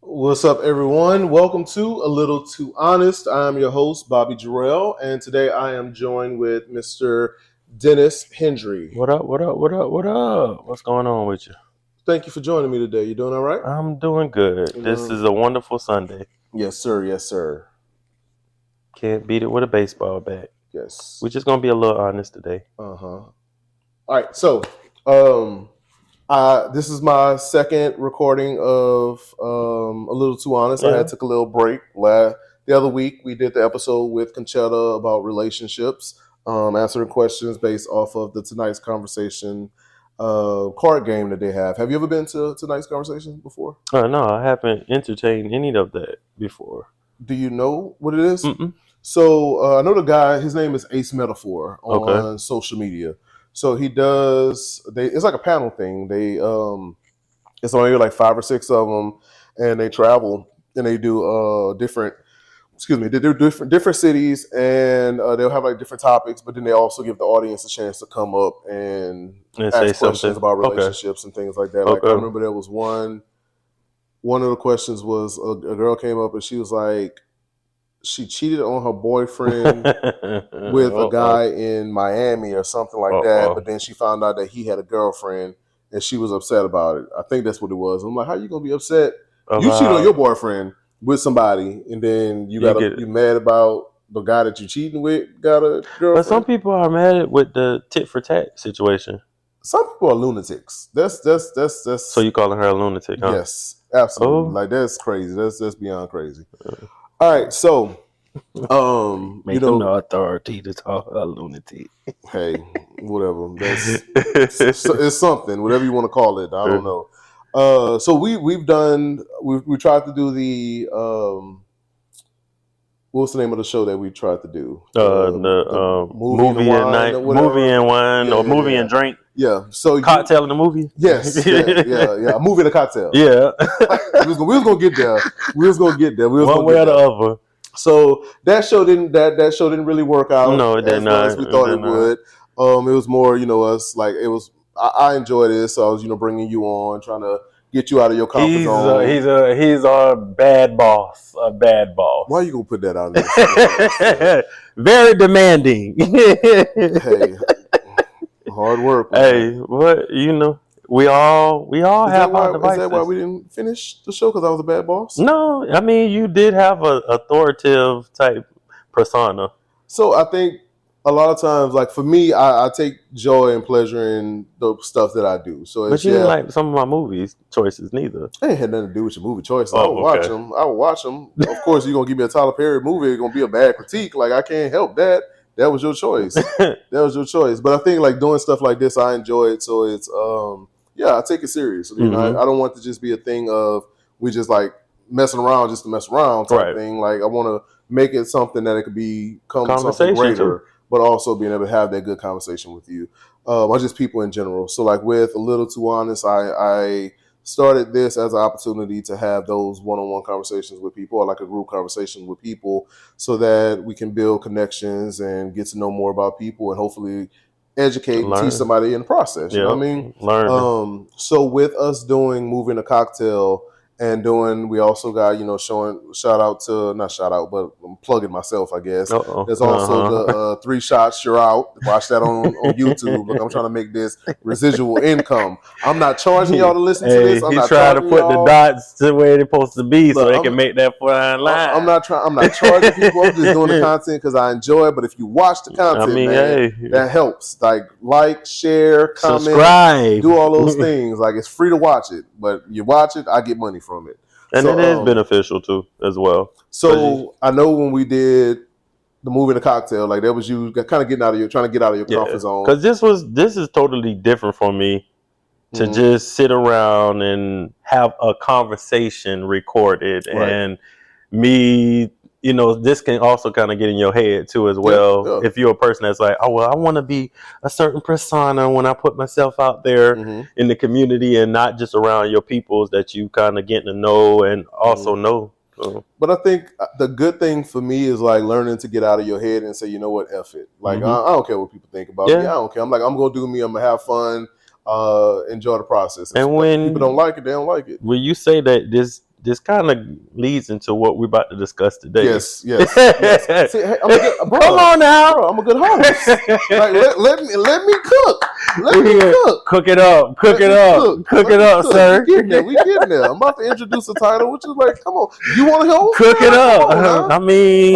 What's up, everyone? Welcome to A Little Too Honest. I'm your host, Bobby Jarrell, and today I am joined with Mr. Dennis Hendry. What up? What up? What up? What up? What's going on with you? Thank you for joining me today. You doing all right? I'm doing good. This is a wonderful Sunday. Yes, sir. Yes, sir. Can't beat it with a baseball bat. Yes. We're just gonna be a little honest today. All right. So, this is my second recording of A Little Too Honest. I Yeah. had took a little break. The other week, we did the episode with Conchetta about relationships, answering questions based off of the Tonight's Conversation card game that they have. Have you ever been to Tonight's Conversation before? No, I haven't entertained any of that before. Do you know what it is? Mm-mm. So I know the guy. His name is Ace Metaphor on Okay. social media. So he does. It's like a panel thing. It's only like 5 or 6 of them, and they travel and they do different. Excuse me. They do different cities, and they'll have like different topics. But then they also give the audience a chance to come up and And ask say questions something about Okay. relationships and things like that. Like I Okay. remember there was one. One of the questions was a girl came up and she was like, she cheated on her boyfriend with a guy in Miami or something like that, but then she found out that he had a girlfriend and she was upset about it. I think that's what it was. I'm like, how you gonna be upset? You cheated on your boyfriend with somebody, and then you mad about the guy that you cheating with got a girlfriend. But some people are mad with the tit for tat situation. Some people are lunatics. That's. So you calling her a lunatic, huh? Yes, absolutely. Oh. Like that's crazy. That's beyond crazy. All right, so Make them the authority to talk a lunatic. Hey, whatever. It's something, whatever you want to call it. I don't know. So we tried to do the what's the name of the show that we tried to do? The movie and night, movie and wine, or movie and drink. Yeah. So cocktail in the movie. Yes. Yeah. A movie and a cocktail. Yeah. we was gonna get there. One way or the other. So that show didn't really work out. No, it did not. As we thought it would. It was more, us like it was. I enjoyed it, so I was, bringing you on, trying to get you out of your comfort zone. He's a bad boss. A bad boss. Why are you gonna put that out there? Very demanding. Hey, hard work. Man. Hey, what we all have our devices. Is that why we didn't finish the show? Because I was a bad boss? No, I mean you did have a authoritative type persona. So I think a lot of times, like for me, I take joy and pleasure in the stuff that I do. So, but you didn't like some of my movies choices neither. It ain't had nothing to do with your movie choices. I would watch them. Of course, you're gonna give me a Tyler Perry movie. It's gonna be a bad critique. Like I can't help that. That was your choice. But I think like doing stuff like this, I enjoy it. So it's I take it serious. I don't want it to just be a thing of we just like messing around just to mess around type thing. Like I want to make it something that it could become something greater, but also being able to have that good conversation with you, or just people in general. So like with A Little Too Honest, I started this as an opportunity to have those one-on-one conversations with people, or like a group conversation with people, so that we can build connections and get to know more about people and hopefully educate and teach somebody in the process. You know what I mean? Learn. So with us doing Moving a Cocktail and we also got, but I'm plugging myself, I guess. There's also the 3 shots, you're out. Watch that on YouTube. Look, I'm trying to make this residual income. I'm not charging y'all to listen to this. He's trying to put the dots to where they're supposed to be so they can make that fine line. I'm not charging people. I'm just doing the content because I enjoy it. But if you watch the content, that helps. Like, share, comment, subscribe, do all those things. Like it's free to watch it, but you watch it, I get money from it. And it is beneficial too, as well. So I know when we did the Movie and a Cocktail, like that was you kind of trying to get out of your comfort zone. Because this is totally different for me to just sit around and have a conversation recorded and me. This can also kind of get in your head too as well. Yeah. If you're a person that's like, oh, well, I want to be a certain persona when I put myself out there in the community and not just around your peoples that you kind of getting to know and also know. So. But I think the good thing for me is like learning to get out of your head and say, you know what, F it. Like, I don't care what people think about me. I don't care. I'm going to do me. I'm going to have fun, enjoy the process. And when people don't like it, they don't like it. When you say that this kind of leads into what we're about to discuss today. Yes. See, hey, Come on now, bro, I'm a good host. Like, let me cook. Let me cook. Cook it up, sir. We getting there. I'm about to introduce a title, which is like, come on, you want to host? Cook it up. I mean,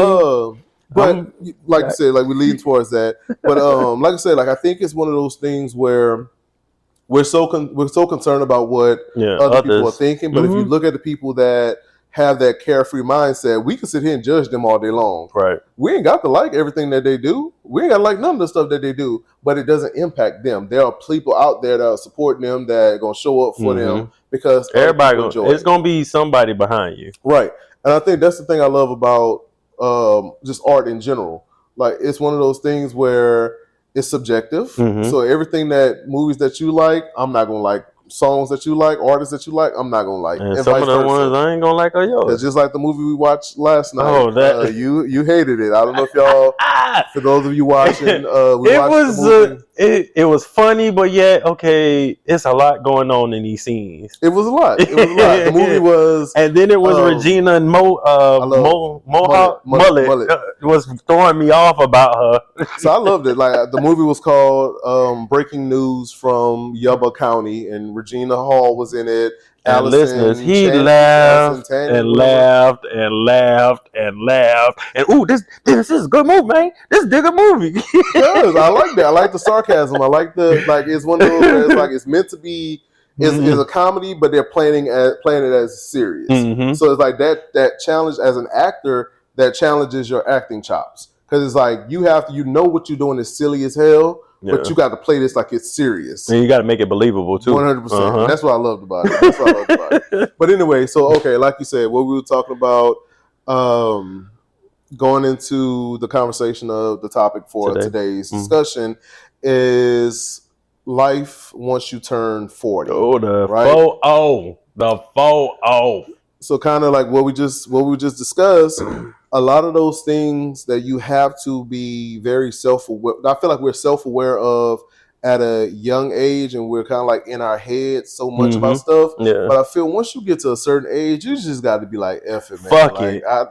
but like you said, like we lean towards that. But like I said, like I think it's one of those things where we're so concerned about what other people are thinking. But if you look at the people that have that carefree mindset, we can sit here and judge them all day long. Right. We ain't got to like everything that they do. We ain't got to like none of the stuff that they do, but it doesn't impact them. There are people out there that are supporting them, that are going to show up for them, because everybody it's going to be somebody behind you. Right. And I think that's the thing I love about just art in general. Like, it's one of those things where it's subjective. So everything movies that you like, I'm not going to like. Songs that you like, artists that you like, I'm not gonna like. And some of the ones I ain't gonna like are yours. It's just like the movie we watched last night. Oh, that you hated it. I don't know if y'all. For those of you watching, it was funny, but yet it's a lot going on in these scenes. It was a lot. The movie was, and then it was Regina and Mullet was throwing me off about her. So I loved it. Like, the movie was called Breaking News from Yuba County, and Regina Hall was in it. And listeners, he laughed and laughed and laughed and laughed. And this is a good movie, man. This is a good movie. Yes, I like that. I like the sarcasm. I like it's one of those where it's like it's meant to be is a comedy, but they're playing it as serious. So it's like that challenge as an actor, that challenges your acting chops, because it's like you know what you're doing is silly as hell. Yeah. But you got to play this like it's serious. And you got to make it believable, too. 100%. That's what I loved about it. But anyway, so, like you said, what we were talking about, going into the conversation of the topic for today's discussion is life once you turn 40. Oh, the 4-0. The 4-0. So kind of like what we just discussed, a lot of those things that you have to be very self-aware. I feel like we're self-aware of at a young age, and we're kind of like in our head so much about stuff. Yeah. But I feel once you get to a certain age, you just got to be like, F it, man. Fuck it. I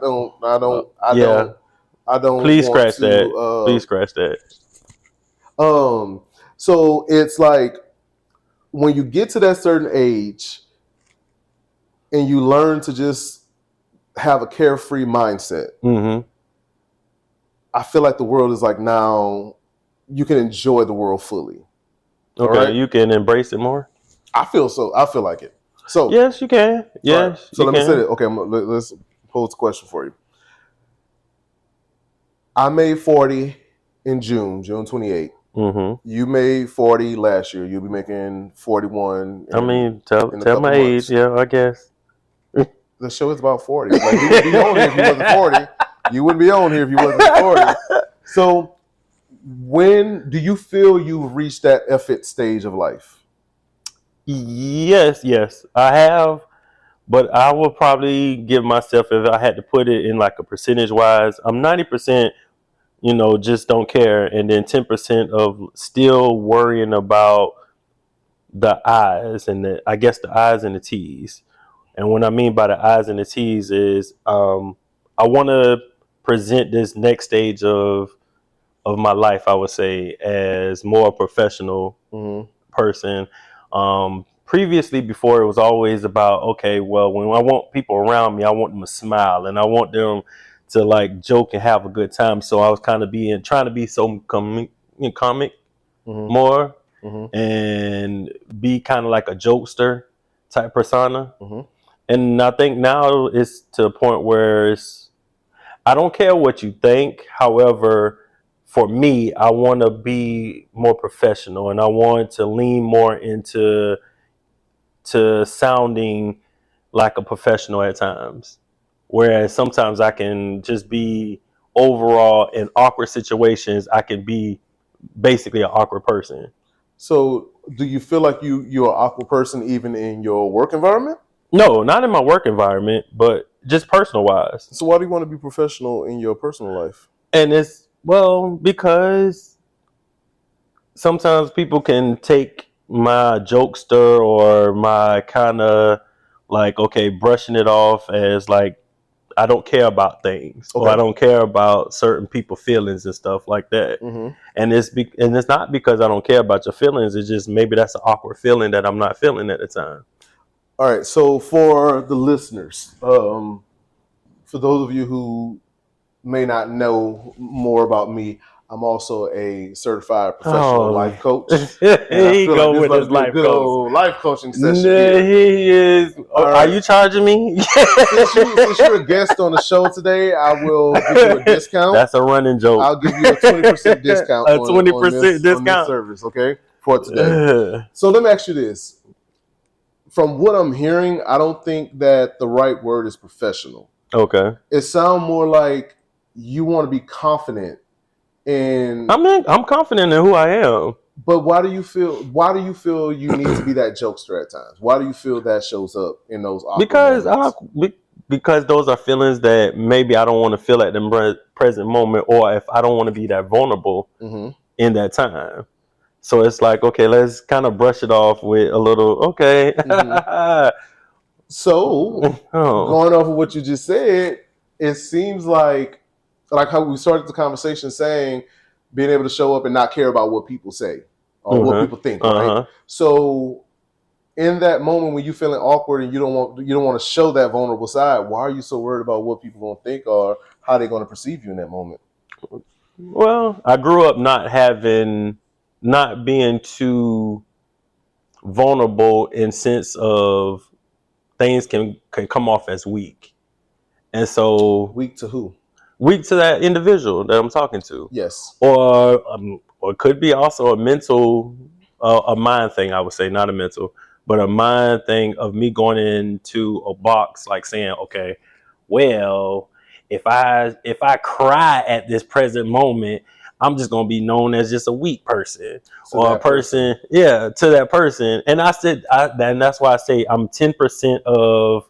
don't. Please scratch that. Please scratch that. So it's like when you get to that certain age, and you learn to just have a carefree mindset, I feel like the world is like, now you can enjoy the world fully. Okay, right? You can embrace it more? I feel so. I feel like it. So yes, you can. Yes. Right. So let me say it. Okay, let's pose a question for you. I made 40 in June 28th. You made 40 last year. You'll be making 41. I mean, tell my age. Yeah, I guess. The show is about 40. Like, you wouldn't be on here if you wasn't 40. You wouldn't be on here if you wasn't 40. So, when do you feel you've reached that effort stage of life? Yes, I have. But I will probably give myself, if I had to put it in like a percentage wise, I'm 90%, just don't care. And then 10% of still worrying about the I's and the I's and the T's. And what I mean by the I's and the T's is I want to present this next stage of my life, I would say, as more professional person. Previously, before, it was always about, okay, well, when I want people around me, I want them to smile and I want them to like joke and have a good time. So I was kind of trying to be so comic more and be kind of like a jokester type persona. And I think now it's to a point where I don't care what you think. However, for me, I want to be more professional, and I want to lean more into sounding like a professional at times. Whereas sometimes I can just be overall in awkward situations. I can be basically an awkward person. So do you feel like you're an awkward person even in your work environment? No, not in my work environment, but just personal wise. So why do you want to be professional in your personal life? And because sometimes people can take my jokester or my kind of like, okay, brushing it off as like I don't care about things, or I don't care about certain people's feelings and stuff like that. Mm-hmm. And it's not because I don't care about your feelings. It's just maybe that's an awkward feeling that I'm not feeling at the time. All right. So for the listeners, for those of you who may not know more about me, I'm also a certified professional life coach. Here you go with his life coach. Life coaching session. Here. He is. Right. Are you charging me? since you're a guest on the show today, I will give you a discount. That's a running joke. I'll give you a 20% discount. A 20% discount on this service, okay, for today. So let me ask you this: from what I'm hearing, I don't think that the right word is professional. Okay. It sounds more like you want to be confident in. I'm confident in who I am. But why do you feel you need to be that jokester at times? Why do you feel that shows up in those awkward moments? Because those are feelings that maybe I don't want to feel at the present moment, or if I don't want to be that vulnerable in that time. So it's like, okay, let's kind of brush it off with a little, okay. So going off of what you just said, it seems like how we started the conversation saying being able to show up and not care about what people say or what people think, right? So in that moment when you're feeling awkward and you don't want to show that vulnerable side, why are you so worried about what people are going to think or how they're going to perceive you in that moment? Well, I grew up not being too vulnerable in sense of things can come off as weak. And so weak to who? Weak to that individual that I'm talking to. Yes. Or it could be also a mental, a mind thing, I would say, not a mental, but a mind thing of me going into a box, like saying, okay, well, if I cry at this present moment, I'm just gonna be known as just a weak person or a person, to that person. And I said, and that's why I say I'm 10% of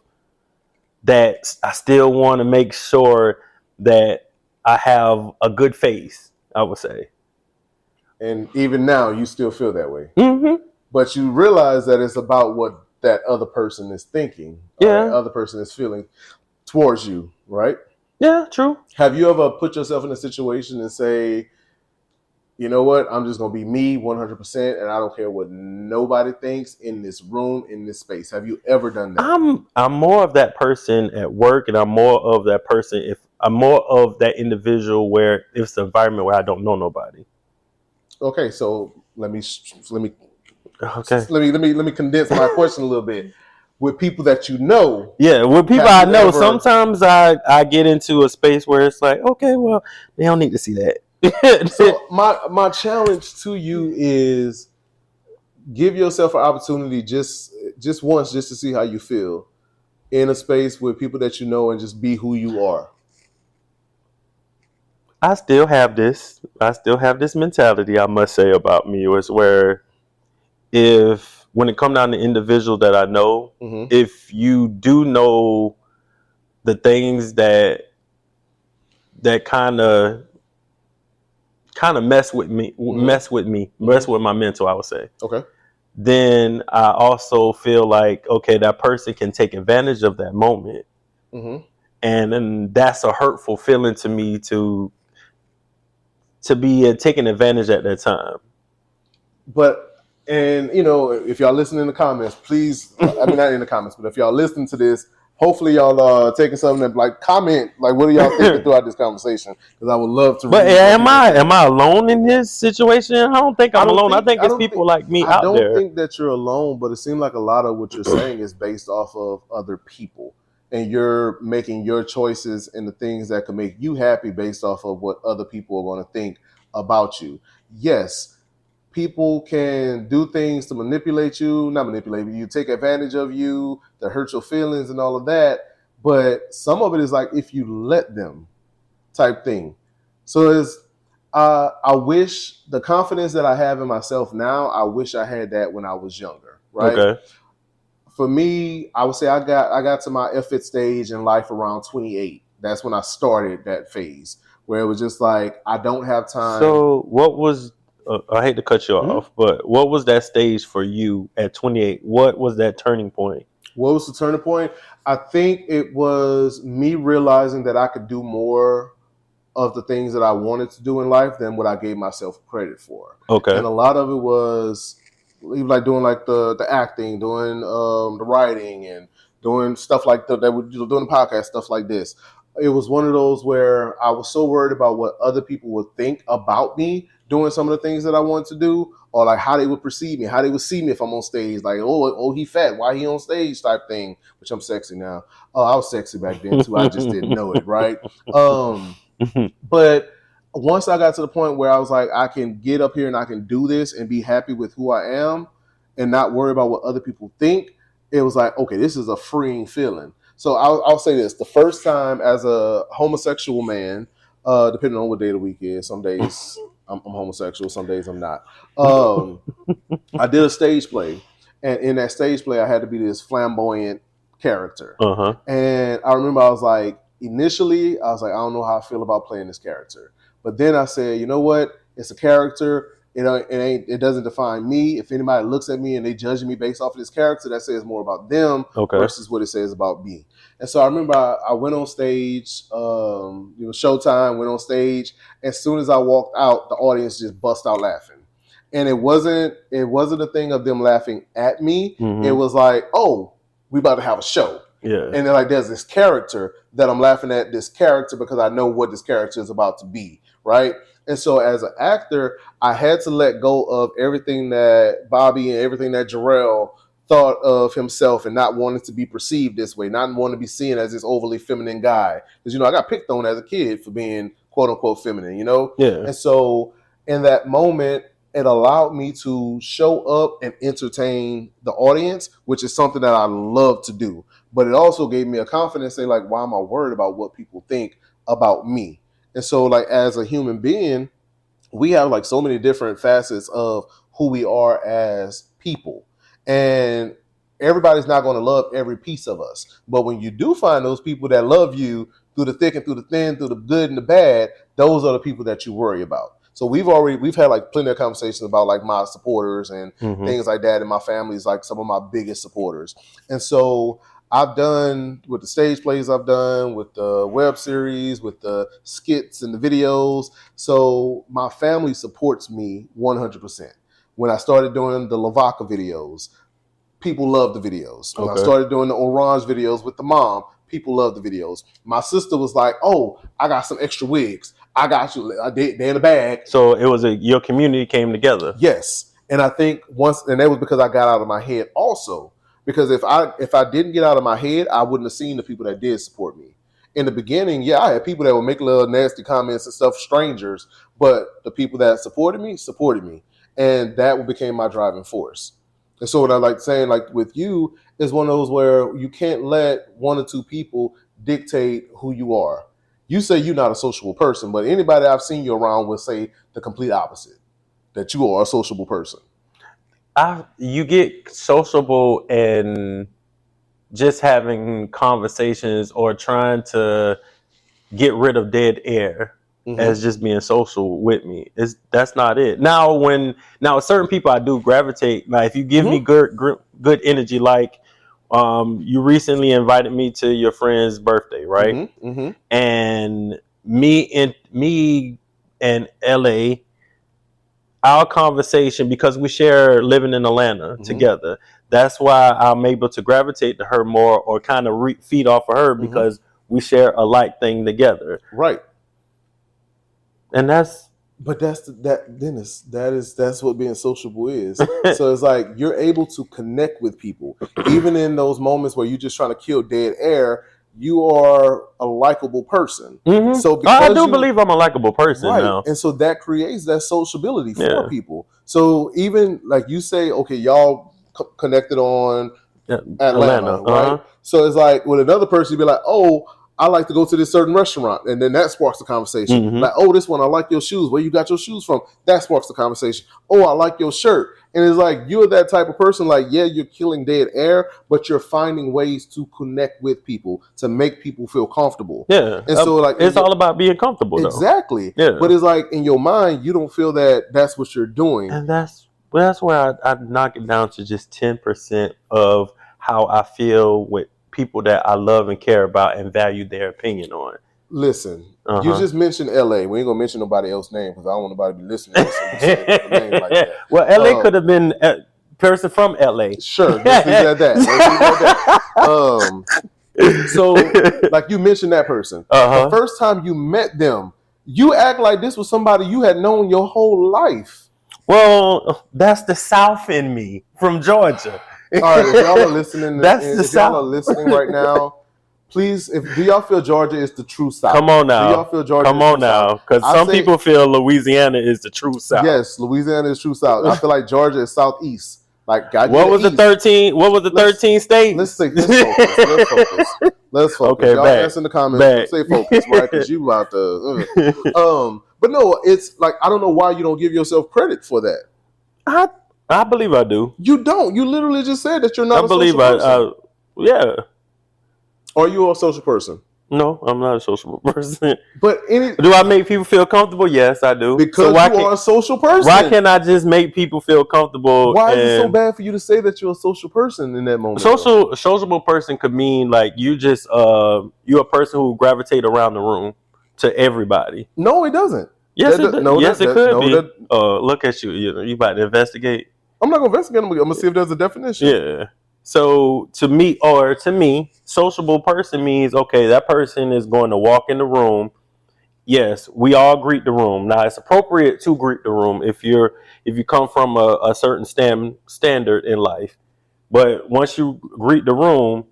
that. I still want to make sure that I have a good face, I would say. And even now, you still feel that way. Mm-hmm. But you realize that it's about what that other person is thinking. Yeah. That other person is feeling towards you, right? Yeah, true. Have you ever put yourself in a situation and say, you know what, I'm just going to be me 100% and I don't care what nobody thinks in this room, in this space? Have you ever done that? I'm more of that person at work, and I'm more of that person if I'm more of that individual where it's an environment where I don't know nobody. Okay, so let me condense my question a little bit. With people that you know. Yeah, with people I know, sometimes I get into a space where it's like, okay, well, they don't need to see that. So my challenge to you is give yourself an opportunity just once, just to see how you feel in a space with people that you know and just be who you are. I still have this mentality, I must say, about me, is where when it comes down to individual that I know, if you do know the things that kind of mess with me, mess with my mental, I would say. Okay. Then I also feel like, okay, that person can take advantage of that moment. And then that's a hurtful feeling to me to be taking advantage at that time. And if y'all listen in the comments, please, I mean, not in the comments, but if y'all listen to this, hopefully y'all are taking something and like comment, like what are y'all thinking throughout this conversation? Because I would love to. But am I alone in this situation? I don't think I'm alone. I think it's people like me out there. I don't think that you're alone, but it seems like a lot of what you're saying is based off of other people, and you're making your choices and the things that can make you happy based off of what other people are going to think about you. Yes. People can do things to not manipulate you, take advantage of you, to hurt your feelings and all of that. But some of it is like if you let them type thing. So I wish the confidence that I have in myself now, I wish I had that when I was younger, right? Okay. For me, I would say I got to my fit stage in life around 28. That's when I started that phase where it was just like, I don't have time. So what was... I hate to cut you off, but what was that stage for you at 28? What was that turning point? What was the turning point? I think it was me realizing that I could do more of the things that I wanted to do in life than what I gave myself credit for. Okay. And a lot of it was even like doing like the acting, doing the writing, and doing stuff like that. Doing the podcast, stuff like this. It was one of those where I was so worried about what other people would think about me doing some of the things that I wanted to do, or like how they would perceive me, how they would see me if I'm on stage. Like, oh, he fat, why he on stage type thing. Which I'm sexy now. I was sexy back then too. I just didn't know it, right? But once I got to the point where I was like, I can get up here and I can do this and be happy with who I am and not worry about what other people think, it was like, okay, this is a freeing feeling. So I'll say this. The first time as a homosexual man, depending on what day of the week is, some days I'm homosexual, some days I'm not. I did a stage play. And in that stage play, I had to be this flamboyant character. Uh-huh. And I remember I was like, initially, I was like, I don't know how I feel about playing this character. But then I said, you know what? It's a character. It doesn't define me. If anybody looks at me and they judge me based off of this character, that says more about them versus what it says about me. And so I remember I went on stage, Showtime, went on stage. As soon as I walked out, the audience just bust out laughing. And it wasn't a thing of them laughing at me. Mm-hmm. It was like, oh, we about to have a show. Yeah. And then like there's this character that I'm laughing at this character because I know what this character is about to be, right? And so as an actor, I had to let go of everything that Bobby and everything that Jarrell thought of himself and not wanting to be perceived this way, not wanting to be seen as this overly feminine guy. Because, I got picked on as a kid for being quote unquote feminine, Yeah. And so in that moment, it allowed me to show up and entertain the audience, which is something that I love to do. But it also gave me a confidence, say like, why am I worried about what people think about me? And so like as a human being, we have like so many different facets of who we are as people. And everybody's not going to love every piece of us. But when you do find those people that love you through the thick and through the thin, through the good and the bad, those are the people that you worry about. So we've had like plenty of conversations about like my supporters and things like that. And my family is like some of my biggest supporters. And so I've done with the stage plays I've done, with the web series, with the skits and the videos. So my family supports me 100%. When I started doing the Lavaca videos, people loved the videos. When I started doing the Orange videos with the mom, people loved the videos. My sister was like, oh, I got some extra wigs. I got you. They're in the bag. So it was your community came together. Yes. And I think and that was because I got out of my head also. Because if I didn't get out of my head, I wouldn't have seen the people that did support me. In the beginning, yeah, I had people that would make little nasty comments and stuff, strangers, but the people that supported me. And that became my driving force. And so what I like saying, like with you, is one of those where you can't let one or two people dictate who you are. You say you're not a sociable person, but anybody I've seen you around will say the complete opposite, that you are a sociable person. You get sociable and just having conversations or trying to get rid of dead air as just being social with me. That's not it. Now certain people I do gravitate. Like if you give me good energy, like you recently invited me to your friend's birthday, right? And me and LA, our conversation, because we share living in Atlanta together, that's why I'm able to gravitate to her more or kind of feed off of her because we share a like thing together. Right. And that's what being sociable is. So it's like you're able to connect with people. Even in those moments where you're just trying to kill dead air, you are a likable person. So I do believe I'm a likable person now. And so that creates that sociability for people. So even like you say, okay, y'all connected on Atlanta, right? So it's like with another person, you'd be like, oh, I like to go to this certain restaurant. And then that sparks the conversation. Like, oh, this one, I like your shoes. Where you got your shoes from? That sparks the conversation. Oh, I like your shirt. And it's like, you're that type of person, like, yeah, you're killing dead air, but you're finding ways to connect with people, to make people feel comfortable. Yeah. And so like, it's all about being comfortable, though. Exactly. Yeah. But it's like, in your mind, you don't feel that that's what you're doing. And that's where I knock it down to just 10% of how I feel with people that I love and care about and value their opinion on. Listen, you just mentioned LA. We ain't gonna mention nobody else's name because I don't want nobody to be listening to a name like that. Well, LA could have been a person from LA. Sure, let's leave it at that. So, like you mentioned that person. The first time you met them, you act like this was somebody you had known your whole life. Well, that's the South in me from Georgia. All right, if y'all are listening, y'all are listening right now, please, do y'all feel Georgia is the true South? Come on now. Do y'all feel Georgia Come on now. Because some people feel Louisiana is the true South. Yes, Louisiana is true South. I feel like Georgia is Southeast. Like, what was the 13? What was the 13 states? Let's focus. Let's focus. Okay, y'all ask in the comments. Stay focused, right? Because you about to. But no, it's like I don't know why you don't give yourself credit for that. I believe I do. You don't. You literally just said that you're not. I believe yeah. Are you a social person? No, I'm not a social person. But do I make people feel comfortable? Yes, I do. Because you are a social person. Why can't I just make people feel comfortable? Why is it so bad for you to say that you're a social person in that moment? Sociable person could mean like you just you're a person who gravitate around the room to everybody. No, it doesn't. Yes, it could be. Look at you. You about to investigate? I'm not gonna investigate. I'm gonna see if there's a definition. Yeah. So to me, sociable person means, okay, that person is going to walk in the room. Yes, we all greet the room. Now it's appropriate to greet the room if you come from a certain standard in life. But once you greet the room,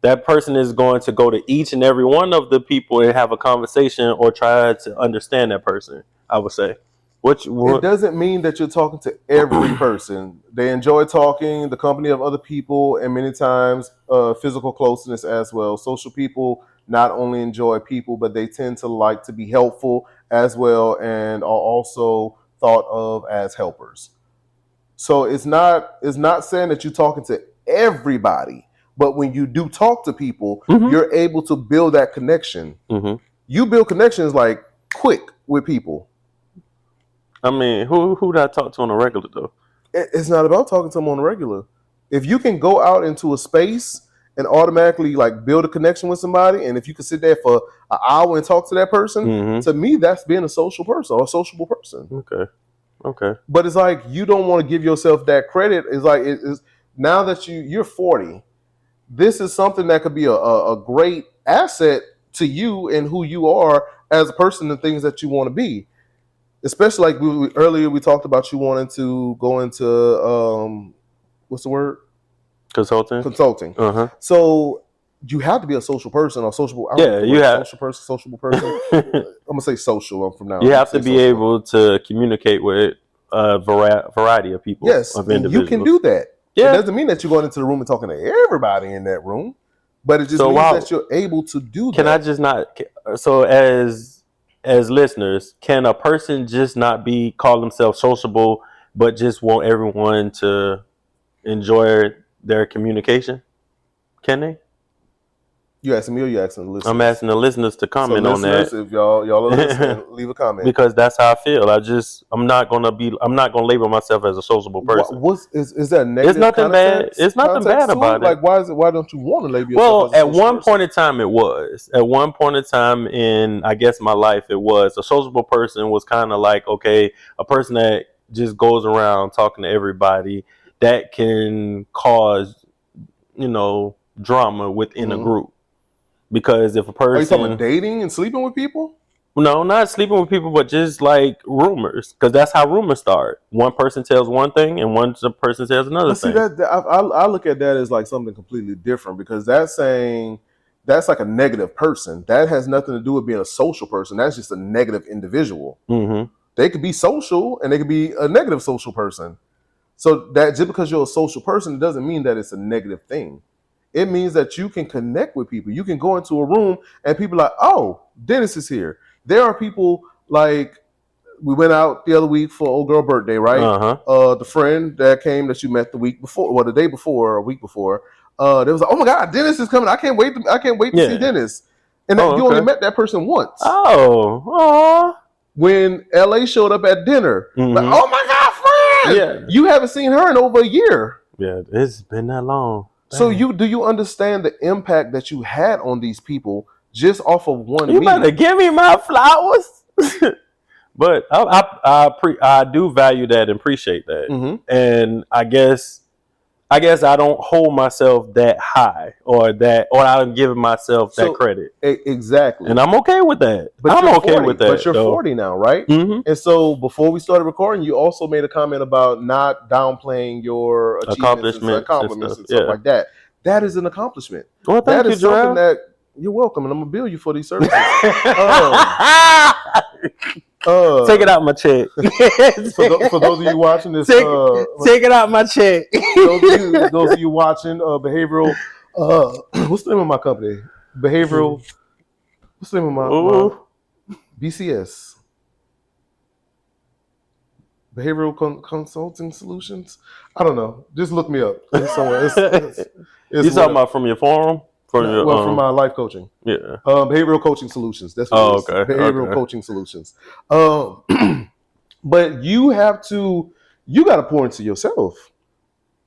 that person is going to go to each and every one of the people and have a conversation or try to understand that person, I would say. It doesn't mean that you're talking to every person. They enjoy talking, the company of other people, and many times physical closeness as well. Social people not only enjoy people, but they tend to like to be helpful as well and are also thought of as helpers. So it's not saying that you're talking to everybody, but when you do talk to people, you're able to build that connection. You build connections like quick with people. I mean, who do I talk to on a regular though? It's not about talking to them on a regular. If you can go out into a space and automatically like build a connection with somebody, and if you can sit there for an hour and talk to that person, to me that's being a social person or a sociable person. Okay. But it's like you don't want to give yourself that credit. It's like it's now that you're 40, this is something that could be a great asset to you and who you are as a person and things that you want to be. Especially like earlier we talked about you wanting to go into what's the word? Consulting. So you have to be a social person or sociable. You have sociable person. I'm gonna say social from now. You have to be able to communicate with a variety of people. Yes, of individuals. You can do that. Yeah. It doesn't mean that you're going into the room and talking to everybody in that room, but it just means that you're able to do that. Can I just not? So as listeners, can a person just not call themselves sociable, but just want everyone to enjoy their communication? Can they? You asking me or you asking the listeners? I'm asking the listeners to comment on that. If y'all are listening, leave a comment. Because that's how I feel. I'm not gonna label myself as a sociable person. Is that negative? It's nothing bad. It's nothing bad about it. Like why don't you want to label yourself? Well, at one point in time it was. At one point in time in I guess my life it was. A sociable person was kind of like, okay, a person that just goes around talking to everybody that can cause, drama within a group. Because if a person... Are you talking about dating and sleeping with people? No, not sleeping with people, but just like rumors. Because that's how rumors start. One person tells one thing and one person tells another thing. See, I look at that as like something completely different because that's like a negative person. That has nothing to do with being a social person. That's just a negative individual. They could be social and they could be a negative social person. So that just because you're a social person, it doesn't mean that it's a negative thing. It means that you can connect with people. You can go into a room and people are like, oh, Dennis is here. There are people like, we went out the other week for old girl birthday, right? The friend that came that you met the week before, or the day before, or a week before, they was like, oh my God, Dennis is coming. I can't wait to see Dennis. And you only met that person once. When LA showed up at dinner, like, oh my God, friend! Yeah. You haven't seen her in over a year. Yeah, it's been that long. So do you understand the impact that you had on these people just off of one You meeting? better give me my flowers. But I do value that and appreciate that. Mm-hmm. And I guess I don't hold myself that high or I'm giving myself that credit. Exactly. And I'm okay with that. But I'm okay 40, with that. But you're 40 now, right? Mm-hmm. And so before we started recording, you also made a comment about not downplaying your achievements and stuff like that. That is an accomplishment. Well, thank you, something that you're welcome, and I'm gonna bill you for these services. Take it out my check. For those of you watching this, take it out my check. those of you watching behavioral, what's the name of my company? Behavioral. What's the name of my BCS? Behavioral Consulting Solutions. I don't know. Just look me up. It's somewhere. You talking about from your forum? From my life coaching. Yeah. Behavioral Coaching Solutions. That's what it is. Okay. Behavioral Coaching Solutions. But you got to pour into yourself.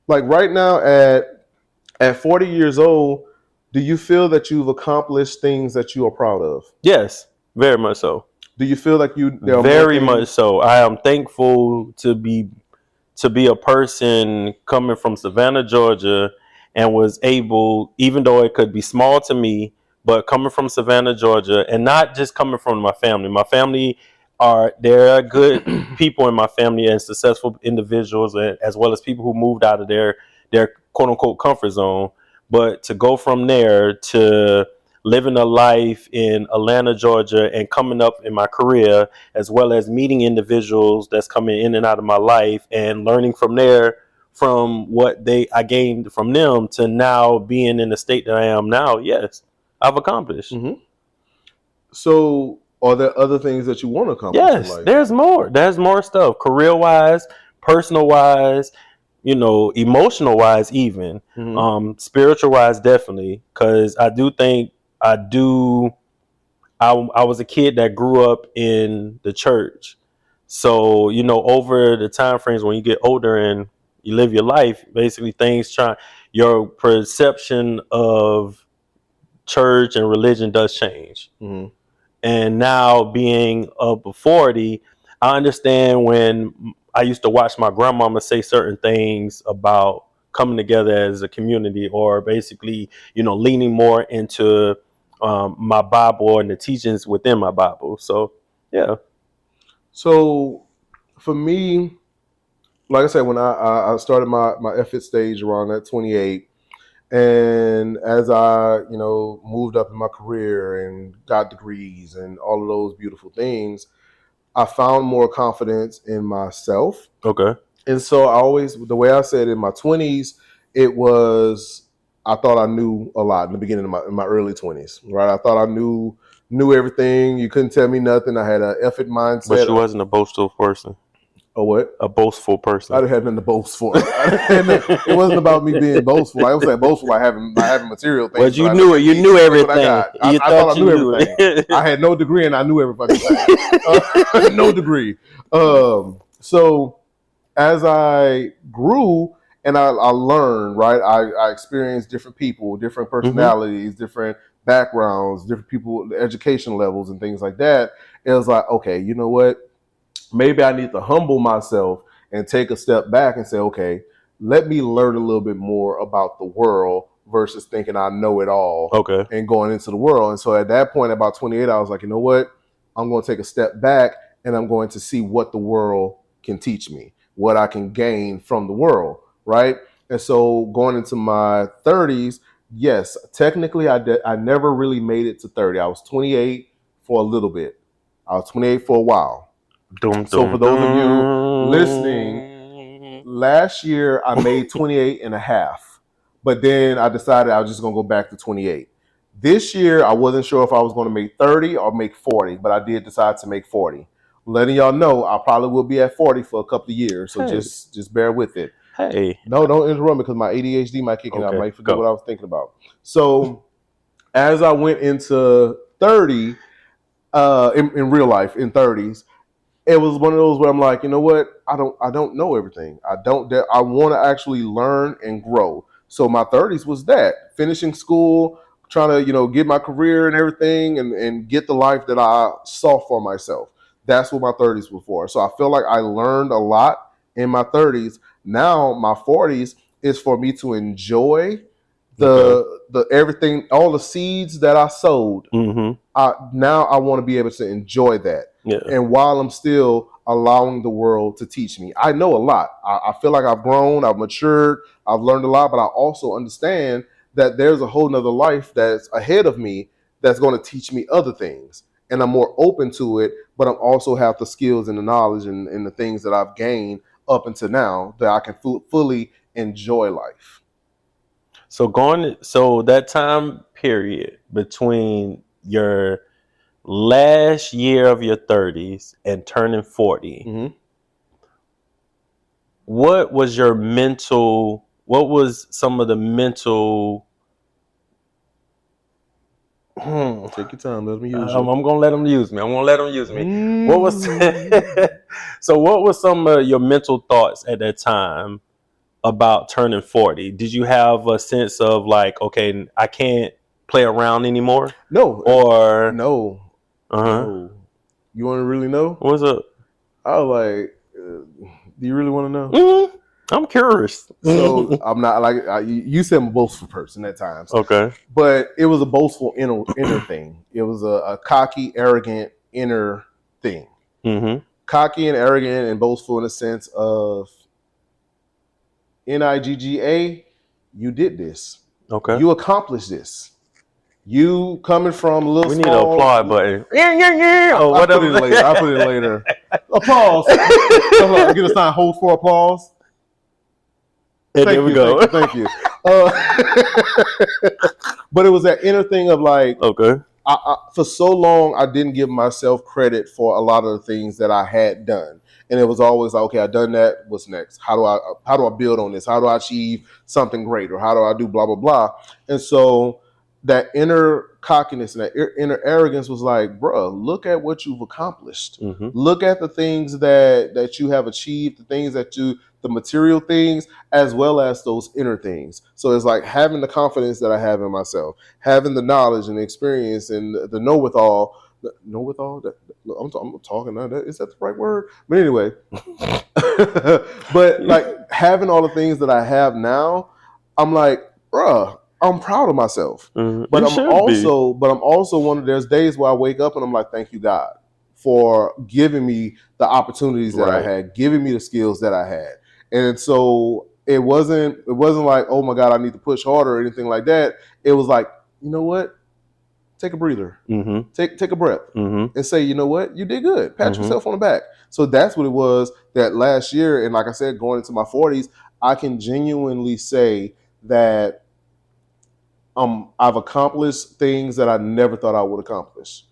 Like right now at 40 years old, do you feel that you've accomplished things that you are proud of? Yes, very much so. Do you feel like very much so? I am thankful to be a person coming from Savannah, Georgia, and was able, even though it could be small to me, but coming from Savannah, Georgia, and not just coming from my family. My family there are good people in my family and successful individuals, as well as people who moved out of their quote unquote comfort zone. But to go from there to living a life in Atlanta, Georgia, and coming up in my career, as well as meeting individuals that's coming in and out of my life and learning from there, from what I gained from them, to now being in the state that I am now, yes, I've accomplished. Mm-hmm. So are there other things that you want to accomplish in life? There's more. There's more stuff, career-wise, personal-wise, emotional-wise even. Mm-hmm. Spiritual-wise, definitely, because I do think I was a kid that grew up in the church. So, over the time frames when you get older and you live your life, basically your perception of church and religion does change. Mm-hmm. And now being up to 40, I understand when I used to watch my grandmama say certain things about coming together as a community, or basically, leaning more into my Bible and the teachings within my Bible. So, yeah. So for me, like I said, when I started my effort stage around that 28, and as I, moved up in my career and got degrees and all of those beautiful things, I found more confidence in myself. Okay. And so the way I said in my 20s, I thought I knew a lot in the beginning of my early 20s, right? I thought I knew everything. You couldn't tell me nothing. I had an effort mindset. But you wasn't a boastful person. A what? A boastful person. I didn't have nothing to boast for. It wasn't about me being boastful. I was saying boastful, like having material things. But you knew it. You knew everything. I thought I knew everything. I had no degree, and I knew every fucking thing. No degree. So as I grew and I learned, right, I experienced different people, different personalities, mm-hmm. different backgrounds, different people, education levels, and things like that. It was like, okay, you know what? Maybe I need to humble myself and take a step back and say, okay, let me learn a little bit more about the world versus thinking I know it all. Okay. And going into the world. And so at that point, about 28, I was like, you know what? I'm going to take a step back and I'm going to see what the world can teach me, what I can gain from the world, right? And so going into my 30s, yes, technically I never really made it to 30. I was 28 for a little bit. I was 28 for a while. So for those of you listening, last year I made 28 and a half, but then I decided I was just going to go back to 28. This year, I wasn't sure if I was going to make 30 or make 40, but I did decide to make 40. Letting y'all know, I probably will be at 40 for a couple of years, so just bear with it. Hey. No, don't interrupt me because my ADHD might kick in. I might forget what I was thinking about. So as I went into 30, in real life, in 30s, it was one of those where I'm like, you know what? I don't know everything. I want to actually learn and grow. So my 30s was that, finishing school, trying to, get my career and everything and get the life that I saw for myself. That's what my 30s were for. So I feel like I learned a lot in my 30s. Now my 40s is for me to enjoy the everything, all the seeds that I sowed. Now I want to be able to enjoy that. Yeah. And while I'm still allowing the world to teach me, I know a lot. I feel like I've grown, I've matured, I've learned a lot, but I also understand that there's a whole nother life that's ahead of me that's going to teach me other things. And I'm more open to it, but I'm also have the skills and the knowledge and the things that I've gained up until now that I can fully enjoy life. So that time period between your last year of your 30s and turning 40, what was some of the mental take your time, let me use you. I'm gonna let them use me. What was so what was some of your mental thoughts at that time about turning 40? Did you have a sense of like, okay, I can't play around anymore? No. Or no. No. You want to really know? What's up? I was like, do you really want to know? Mm-hmm. I'm curious. So I'm not like you said I'm a boastful person at times. Okay. But it was a boastful inner thing. It was a cocky, arrogant inner thing. Cocky and arrogant and boastful in the sense of NIGGA, you did this. Okay. You accomplished this. You coming from a little We small... need an applaud button. Yeah. Or whatever. I'll put it later. Applause. Get a sign, hold for applause. And there we go. Thank you. But it was that inner thing of like, okay. I for so long, I didn't give myself credit for a lot of the things that I had done. And it was always like, okay, I've done that. What's next? How do I build on this? How do I achieve something great? Or how do I do blah, blah, blah? And so that inner cockiness and that inner arrogance was like, bruh, look at what you've accomplished. Look at the things that you have achieved, the things the material things, as well as those inner things. So it's like having the confidence that I have in myself, having the knowledge and the experience and the know-with-all. I'm talking now. Is that the right word? But anyway, but like having all the things that I have now, I'm like, bruh, I'm proud of myself. But I'm also there's days where I wake up and I'm like, thank you, God, for giving me the opportunities that I had, giving me the skills that I had. And so it wasn't like, oh my God, I need to push harder or anything like that. It was like, you know what? Take a breather. Take a breath and say, you know what? You did good. Pat yourself on the back. So that's what it was that last year. And like I said, going into my 40s, I can genuinely say that I've accomplished things that I never thought I would accomplish.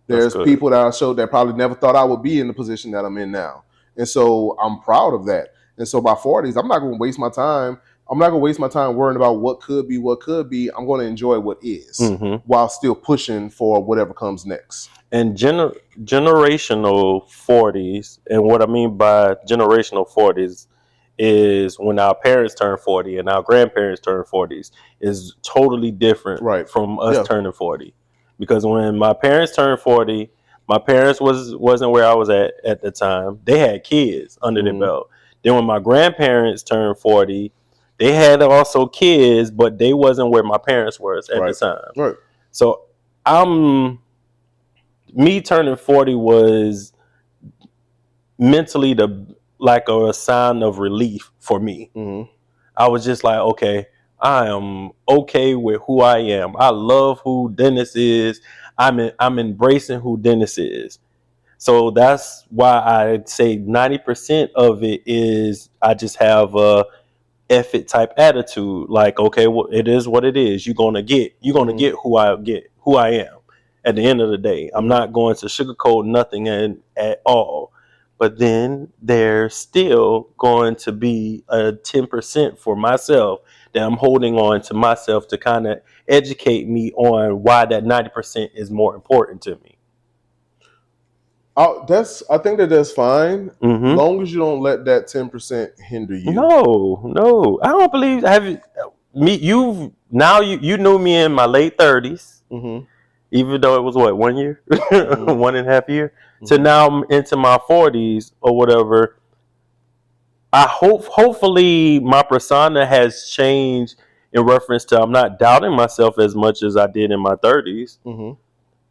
There's people that I showed that probably never thought I would be in the position that I'm in now. And so I'm proud of that. And so by 40s, I'm not going to waste my time. I'm not going to waste my time worrying about what could be. I'm going to enjoy what is while still pushing for whatever comes next. And generational 40s, and what I mean by generational 40s is when our parents turn 40 and our grandparents turn 40s is totally different from us turning 40. Because when my parents turned 40, my parents wasn't where I was at the time. They had kids under their belt. Then when my grandparents turned 40, they had also kids, but they wasn't where my parents were at the time. So me turning 40 was mentally like a sign of relief for me. I was just like, okay, I am okay with who I am. I love who Dennis is. I'm embracing who Dennis is. So that's why I say 90% of it is I just have a F it type attitude. Like, okay, well, it is what it is. You're gonna get who I am. At the end of the day, I'm not going to sugarcoat nothing at all. But then there's still going to be a 10% for myself that I'm holding on to myself to kind of educate me on why that 90% is more important to me. I think that's fine, long as you don't let that 10% hinder you. No, I don't believe. you knew me in my late 30s, even though it was what, 1 year, 1.5 year. So now I'm into my 40s or whatever. Hopefully my persona has changed in reference to I'm not doubting myself as much as I did in my 30s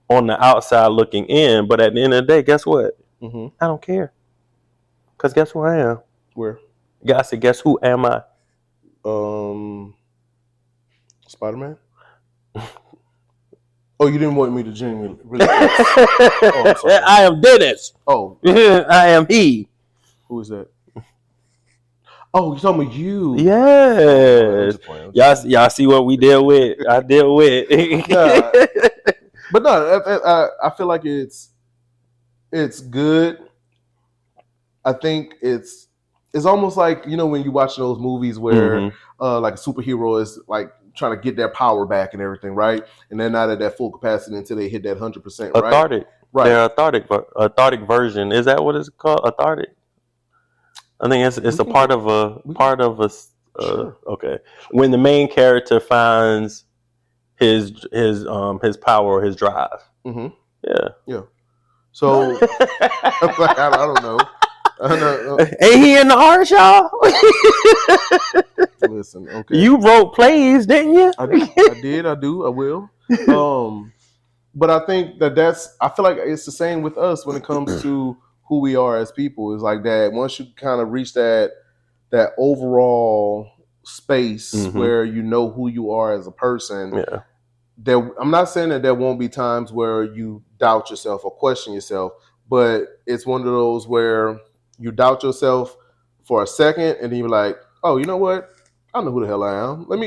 on the outside looking in. But at the end of the day, guess what? I don't care. Because guess where I am? Where? I said, guess who am I? Spider-Man? Oh, you didn't want me to genuinely really oh, I am Dennis. Oh. I am he. Who is that? Oh, you're talking about you. Yes. Y'all see what we deal with? I deal with. Nah. But no, I feel like it's good. I think it's almost like, you know, when you watch those movies where like a superhero is like trying to get their power back and everything, right? And they're not at that full capacity until they hit that 100%, right? Cathartic. Right. They're cathartic version. Is that what it's called? Cathartic? I think it's a part of a sure. Okay. When the main character finds his power or his drive. Yeah. So I don't know. Ain't he in the art, y'all? Listen, okay. You wrote plays, didn't you? I did. I do. I will. But I think I feel like it's the same with us when it comes to who we are as people. Is like that. Once you kind of reach that overall space where you know who you are as a person. Yeah. I'm not saying that there won't be times where you doubt yourself or question yourself, but it's one of those where you doubt yourself for a second, and then you're like, "Oh, you know what? I don't know who the hell I am. Let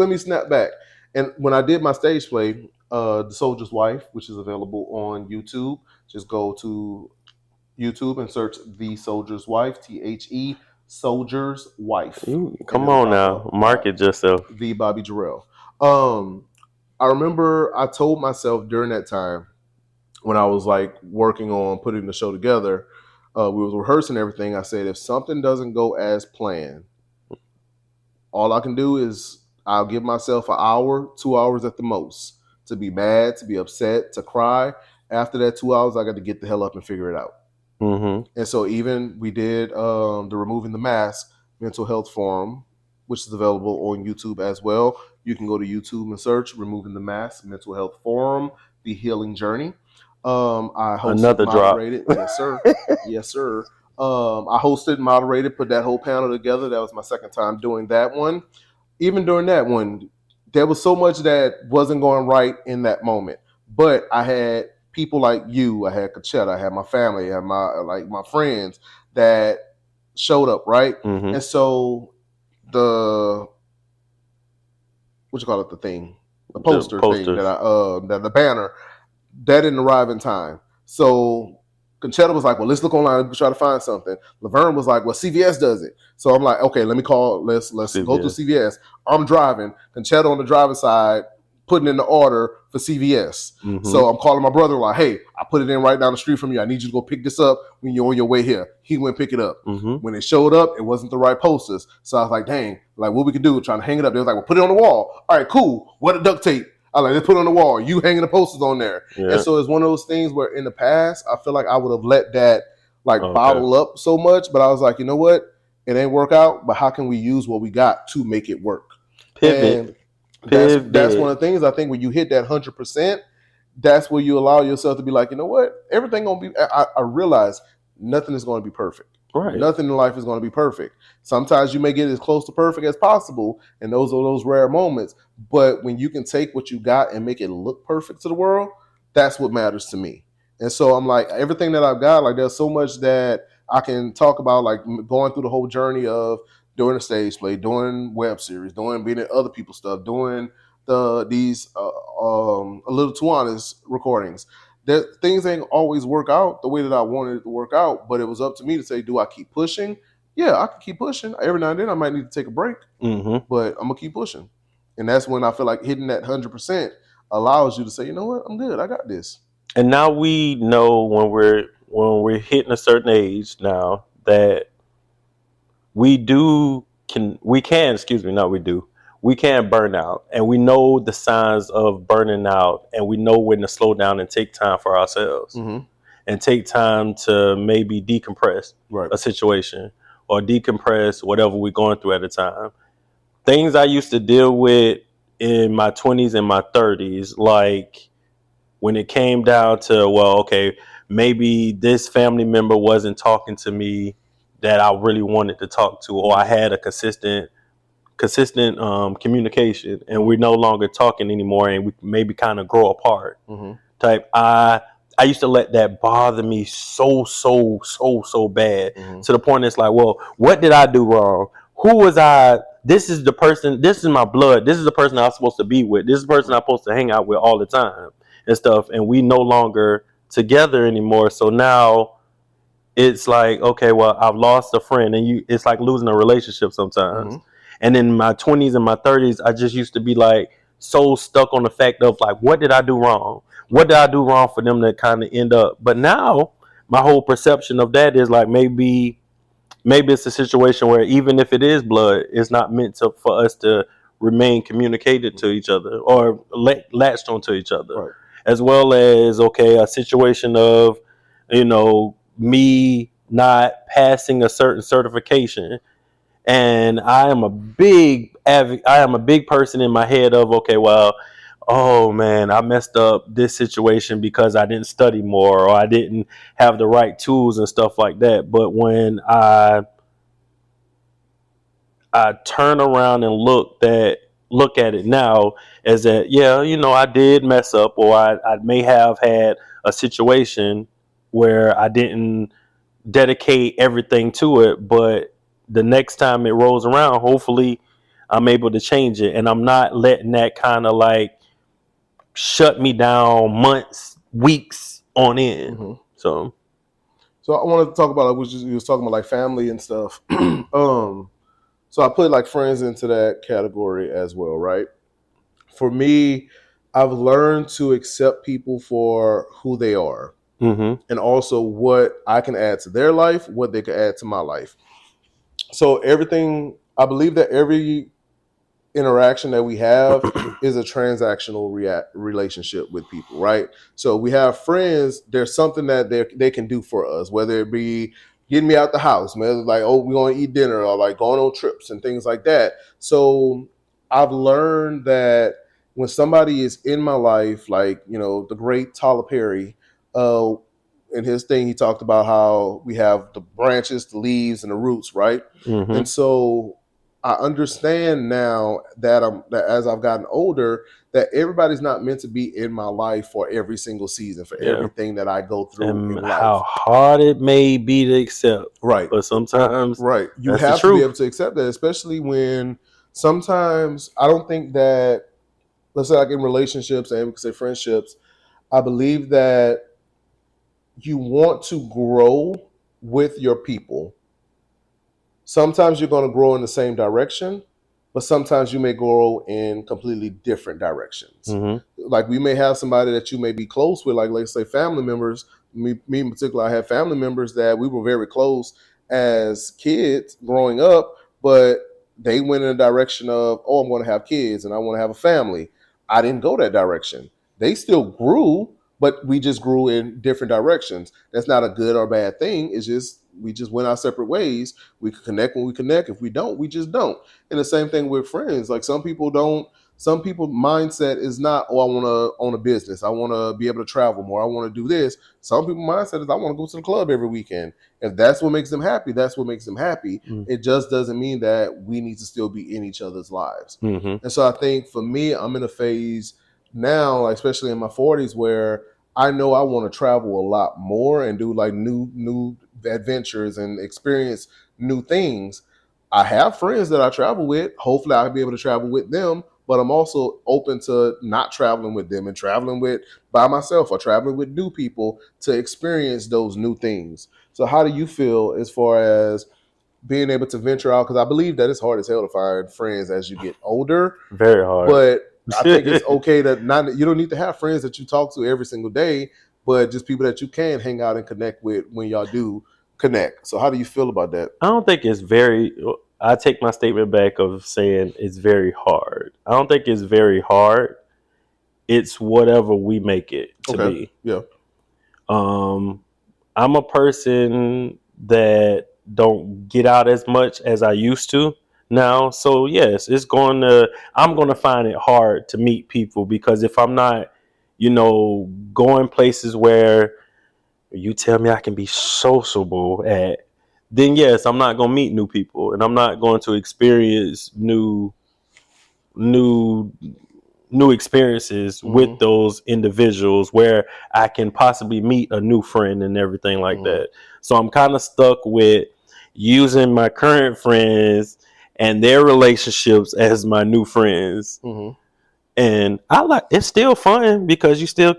me snap back." And when I did my stage play, The Soldier's Wife, which is available on YouTube, just go to YouTube and search The Soldier's Wife, THE Soldier's Wife. Come on now, market yourself. The Bobby Jarrell. I remember I told myself during that time when I was like working on putting the show together, we was rehearsing everything. I said, if something doesn't go as planned, all I can do is I'll give myself an hour, 2 hours at the most to be mad, to be upset, to cry. After that 2 hours, I got to get the hell up and figure it out. And so even we did the Removing the Mask Mental Health Forum, which is available on YouTube as well. You can go to YouTube and search Removing the Mask Mental Health Forum, The Healing Journey. I hosted, moderated. Yes, sir. Yes, sir. I hosted, moderated, put that whole panel together. That was my second time doing that one. Even during that one, there was so much that wasn't going right in that moment. But I had people like you, I had Coachella, I had my family, I had my friends that showed up, right? And so the poster thing that the banner, that didn't arrive in time. So Conchetta was like, well, let's look online and try to find something. Laverne was like, well, CVS does it. So I'm like, okay, let's go through CVS. I'm driving. Conchetta on the driver's side, putting in the order for CVS. So I'm calling my brother like, hey, I put it in right down the street from you. I need you to go pick this up when you're on your way here. He went pick it up. When it showed up, it wasn't the right posters. So I was like, dang, like what we could do, trying to hang it up. They was like, well, put it on the wall. All right, cool. What a duct tape. I like, let's put it on the wall. You hanging the posters on there. Yeah. And so it's one of those things where in the past, I feel like I would have let that bottle up so much. But I was like, you know what? It ain't work out, but how can we use what we got to make it work? Pivot. And that's one of the things I think when you hit that 100%, that's where you allow yourself to be like, you know what? Everything gonna be. I realize nothing is going to be perfect. Right. Nothing in life is going to be perfect. Sometimes you may get as close to perfect as possible, and those are those rare moments. But when you can take what you got and make it look perfect to the world, that's what matters to me. And so I'm like, everything that I've got, like there's so much that I can talk about, like going through the whole journey of doing a stage play, doing web series, being in other people's stuff, doing these A Little Too Honest recordings. That things ain't always work out the way that I wanted it to work out, but it was up to me to say, do I keep pushing? Yeah, I can keep pushing. Every now and then I might need to take a break, but I'm gonna keep pushing. And that's when I feel like hitting that 100% allows you to say, you know what, I'm good. I got this. And now we know when we're hitting a certain age now that we can we can burn out, and we know the signs of burning out, and we know when to slow down and take time for ourselves, and take time to maybe decompress a situation or decompress whatever we're going through at the time. Things I used to deal with in my 20s and my 30s, like when it came down to, well, okay, maybe this family member wasn't talking to me that I really wanted to talk to, or I had a consistent communication, and we're no longer talking anymore, and we maybe kind of grow apart. Type, I used to let that bother me so bad, to the point it's like, well, what did I do wrong? Who was I? This is the person. This is my blood. This is the person I'm supposed to be with. This is the person I'm supposed to hang out with all the time and stuff. And we no longer together anymore. So now it's like, okay, well, I've lost a friend, and it's like losing a relationship sometimes. And in my 20s and my 30s, I just used to be like so stuck on the fact of like, what did I do wrong? What did I do wrong for them to kind of end up? But now my whole perception of that is like, maybe it's a situation where even if it is blood, it's not meant for us to remain communicated to each other or latched onto each other. As well as, okay, a situation of, me not passing a certain certification, and I am a big person in my head of, okay, well, oh man, I messed up this situation because I didn't study more, or I didn't have the right tools and stuff like that. But when I turn around and look at it now as that, yeah, I did mess up, or I may have had a situation where I didn't dedicate everything to it, but the next time it rolls around, hopefully I'm able to change it, and I'm not letting that kind of like shut me down months, weeks on end. So I wanted to talk about, like, you was talking about like family and stuff. So I put like friends into that category as well, right? For me, I've learned to accept people for who they are. And also what I can add to their life, what they can add to my life. So I believe that every interaction that we have is a transactional relationship with people, right? So we have friends, there's something that they can do for us, whether it be getting me out the house, man, like, oh, we're going to eat dinner, or like going on trips and things like that. So I've learned that when somebody is in my life, like, the great Tyler Perry, in his thing, he talked about how we have the branches, the leaves, and the roots, right? And so I understand now that as I've gotten older, that everybody's not meant to be in my life for every single season, for everything that I go through in life. How hard it may be to accept. Right. But sometimes you have to be able to accept that, especially when sometimes I don't think that, let's say like in relationships and we can say friendships, I believe that you want to grow with your people. Sometimes you're going to grow in the same direction, but sometimes you may grow in completely different directions. Like we may have somebody that you may be close with, like let's say family members. Me in particular, I have family members that we were very close as kids growing up, but they went in a direction of, oh, I'm going to have kids and I want to have a family. I didn't go that direction. They still grew, but we just grew in different directions. That's not a good or bad thing. It's just we just went our separate ways. We can connect when we connect. If we don't, we just don't. And the same thing with friends. Like some people's mindset is not, oh, I want to own a business. I want to be able to travel more. I want to do this. Some people's mindset is, I want to go to the club every weekend. If that's what makes them happy, that's what makes them happy. It just doesn't mean that we need to still be in each other's lives. And so I think for me, I'm in a phase now, especially in my 40s, where I know I want to travel a lot more and do like new adventures and experience new things. I have friends that I travel with. Hopefully I'll be able to travel with them, but I'm also open to not traveling with them and traveling by myself or traveling with new people to experience those new things. So how do you feel as far as being able to venture out? Because I believe that it's hard as hell to find friends as you get older. Very hard. But I think it's okay that you don't need to have friends that you talk to every single day, but just people that you can hang out and connect with when y'all do connect. So how do you feel about that? I don't think it's very, I take my statement back of saying it's very hard. I don't think it's very hard. It's whatever we make it to be. Yeah. I'm a person that don't get out as much as I used to now. So yes, I'm going to find it hard to meet people, because if I'm not, going places where you tell me I can be sociable at, then yes, I'm not going to meet new people, and I'm not going to experience new experiences with those individuals where I can possibly meet a new friend and everything like that. So I'm kind of stuck with using my current friends and their relationships as my new friends. And it's still fun, because you still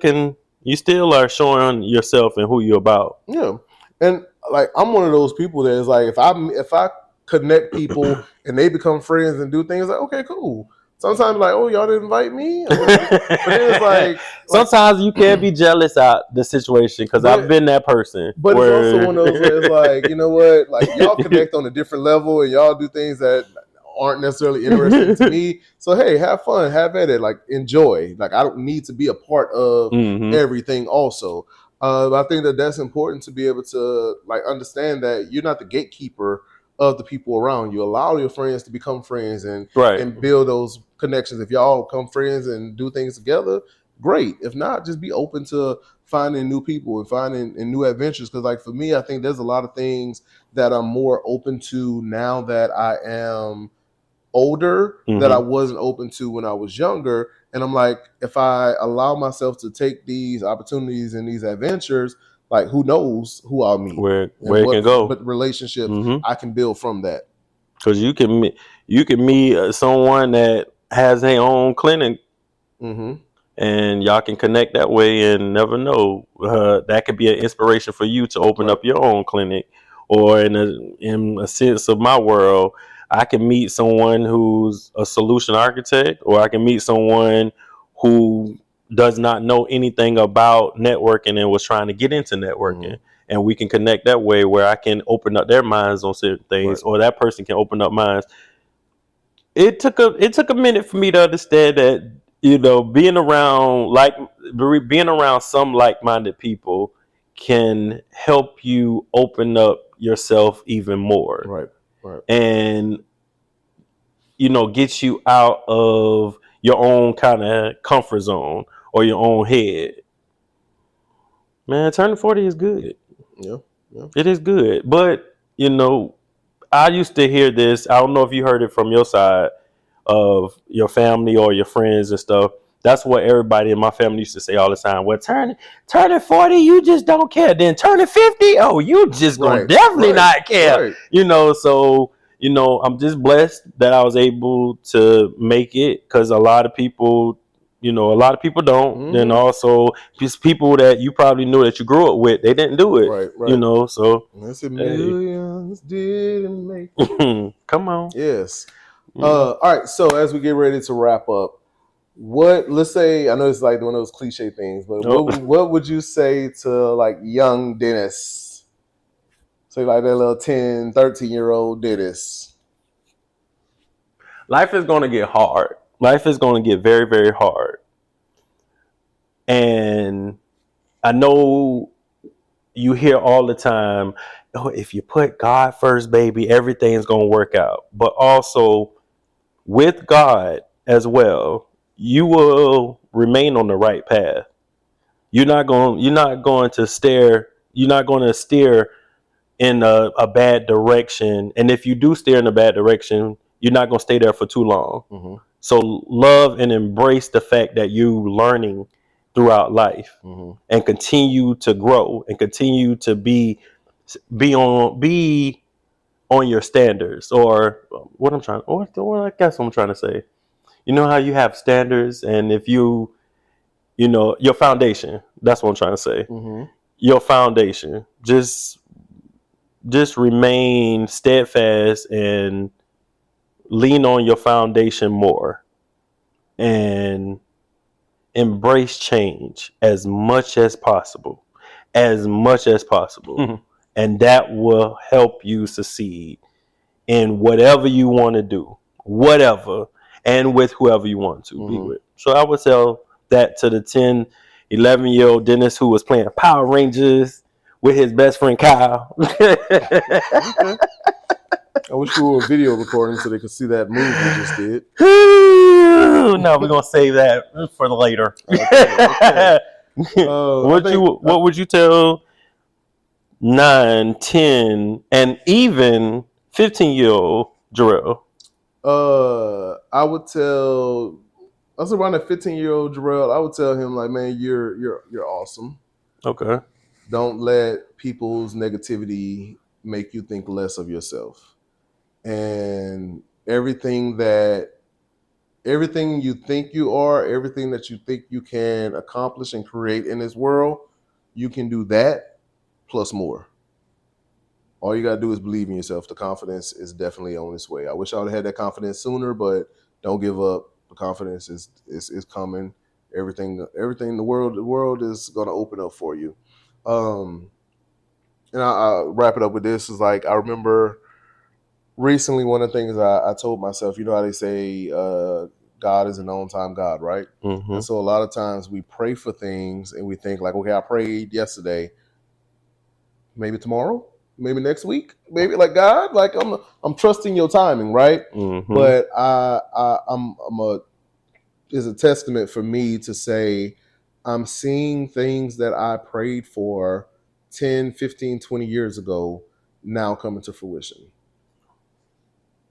are showing yourself and who you're about. Yeah. And like, I'm one of those people that is like, if I connect people and they become friends and do things, like, okay, cool. Sometimes like, oh, y'all didn't invite me. But it's like sometimes you can't be jealous out the situation, because I've been that person. But it's also one of those where it's like, you know what, like, y'all connect on a different level and y'all do things that aren't necessarily interesting to me. So hey, have fun, have at it, like, enjoy. Like, I don't need to be a part of everything also. I think that's important to be able to like understand that you're not the gatekeeper of the people around you. Allow your friends to become friends and build those connections. If y'all become friends and do things together, great. If not, just be open to finding new people and finding new adventures. Because like for me, I think there's a lot of things that I'm more open to now that I am older that I wasn't open to when I was younger. And I'm like, if I allow myself to take these opportunities and these adventures, like, who knows who I'll meet, where it can go, but relationships I can build from that. Because you can meet someone that has their own clinic, and y'all can connect that way, and never know, that could be an inspiration for you to open up your own clinic. Or in a sense of my world, I can meet someone who's a solution architect, or I can meet someone who does not know anything about networking and was trying to get into networking. And we can connect that way, where I can open up their minds on certain things, or that person can open up minds. It took a minute for me to understand that, being around some like-minded people can help you open up yourself even more. Right. And, get you out of your own kind of comfort zone or your own head. Man, turning 40 is good. Yeah. It is good. But, I used to hear this. I don't know if you heard it from your side of your family or your friends and stuff. That's what everybody in my family used to say all the time. Well, turning 40, you just don't care. Then turning 50, oh, you just gonna definitely not care. So, I'm just blessed that I was able to make it, because a lot of people don't. And also just people that you probably knew that you grew up with, they didn't do it. Right. So that's a millions didn't make it. Come on. Yes. All right. So as we get ready to wrap up, let's say, I know it's like one of those cliche things, but what would you say to like young Dennis? Say like that little 10, 13-year-old Dennis. Life is going to get hard. Life is going to get very, very hard. And I know you hear all the time, oh, if you put God first, baby, everything's going to work out. But also with God as well, you will remain on the right path. You're not going to steer in a bad direction. And if you do steer in a bad direction, you're not going to stay there for too long. So love and embrace the fact that you're learning throughout life, and continue to grow and continue to be on your standards, or what I guess I'm trying to say. You know how you have standards, and if your foundation, that's what I'm trying to say. Your foundation, just remain steadfast and lean on your foundation more, and embrace change as much as possible, and that will help you succeed in whatever you want to do, whatever, and with whoever you want to be with. So I would tell that to the 10, 11-year-old Dennis who was playing Power Rangers with his best friend Kyle. Okay. I wish we were video recording so they could see that move you just did. No, we're gonna save that for later. Okay. What would you tell 9, 10, and even 15-year-old Jarrell? I would tell. I was around a 15-year-old Jarrell. I would tell him like, man, you're awesome. Okay. Don't let people's negativity make you think less of yourself. And everything you think you are, everything that you think you can accomplish and create in this world, you can do that plus more. All you got to do is believe in yourself. The confidence is definitely on its way. I wish I would have had that confidence sooner, but don't give up. The confidence is coming. Everything the world is going to open up for you. And I'll wrap it up with this. Is like, I remember recently, one of the things I told myself, you know how they say God is an on-time God, right? Mm-hmm. And so a lot of times we pray for things and we think like, okay, I prayed yesterday, maybe tomorrow, maybe next week, maybe like God, like I'm trusting your timing, right? Mm-hmm. But it's a testament for me to say I'm seeing things that I prayed for 10, 15, 20 years ago now coming to fruition.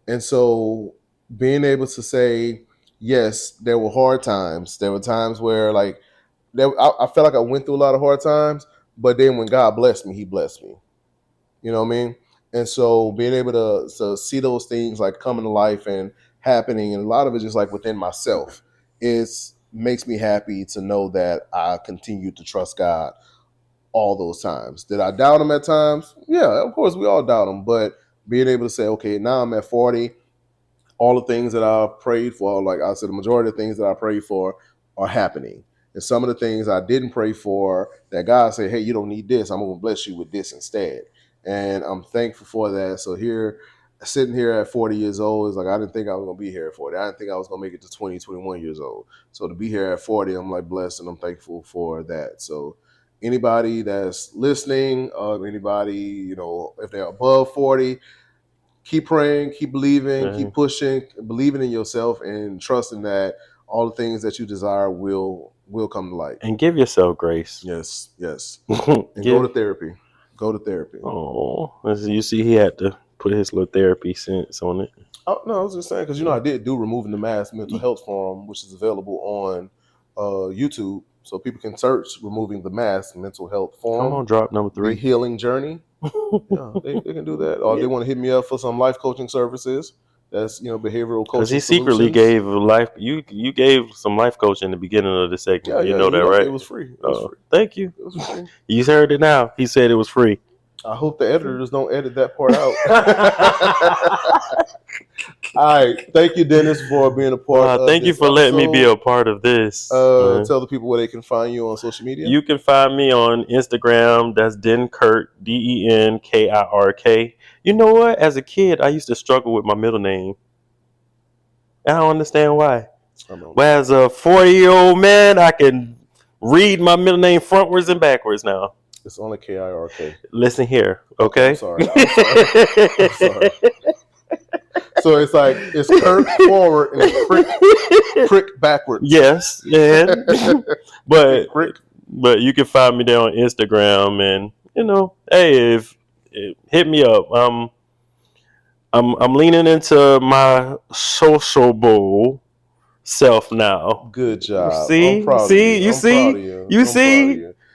And so being able to say, yes, there were hard times. There were times where I felt like I went through a lot of hard times, but then when God blessed me, he blessed me. You know what I mean? And so being able to see those things like coming to life and happening, and a lot of it just like within myself, makes me happy to know that I continue to trust God all those times. Did I doubt him at times? Yeah, of course we all doubt him, but being able to say, okay, now I'm at 40, all the things that I prayed for, like I said, the majority of the things that I prayed for are happening. And some of the things I didn't pray for, that God said, hey, you don't need this. I'm going to bless you with this instead. And I'm thankful for that. So sitting here at 40 years old, is like, I didn't think I was going to be here at 40. I didn't think I was going to make it to 20, 21 years old. So to be here at 40, I'm like blessed and I'm thankful for that. So anybody that's listening, anybody, if they're above 40, keep praying, keep believing, keep pushing, believing in yourself and trusting that all the things that you desire will come to light. And give yourself grace. Yes. And go to therapy. Oh, you see, he had to put his little therapy sense on it. Oh, no, I was just saying, because, I did do Removing the Mask Mental Health Forum, which is available on YouTube. So people can search Removing the Mask Mental Health Forum. Come on, drop number 3. The Healing Journey. Yeah, they can do that. Or if they want to hit me up for some life coaching services. That's, behavioral coaching. Because he secretly gave life. You gave some life coaching in the beginning of the segment. Yeah, you know that, right? It was free. Free. Thank you. It was free. You heard it now. He said it was free. I hope the editors don't edit that part out. All right. Thank you, Dennis, for being a part of thank you for letting me be a part of this. Tell the people where they can find you on social media. You can find me on Instagram. That's Denkirk, DENKIRK. You know what? As a kid, I used to struggle with my middle name. I don't understand why. But as a 40-year-old man, I can read my middle name frontwards and backwards now. It's only KIRK. Listen here, okay? I'm sorry. So it's like, it's Kirk forward and it's prick backwards. Yes, yeah. But you can find me there on Instagram, and hey, if hit me up. I'm leaning into my sociable self now. Good job. See,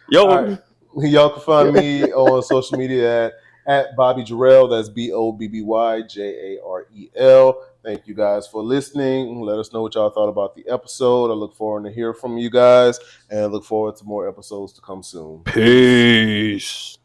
yo. Y'all can find me on social media at Bobby Jarrell. That's BOBBYJAREL. Thank you guys for listening. Let us know what y'all thought about the episode. I look forward to hear from you guys, and I look forward to more episodes to come soon. Peace.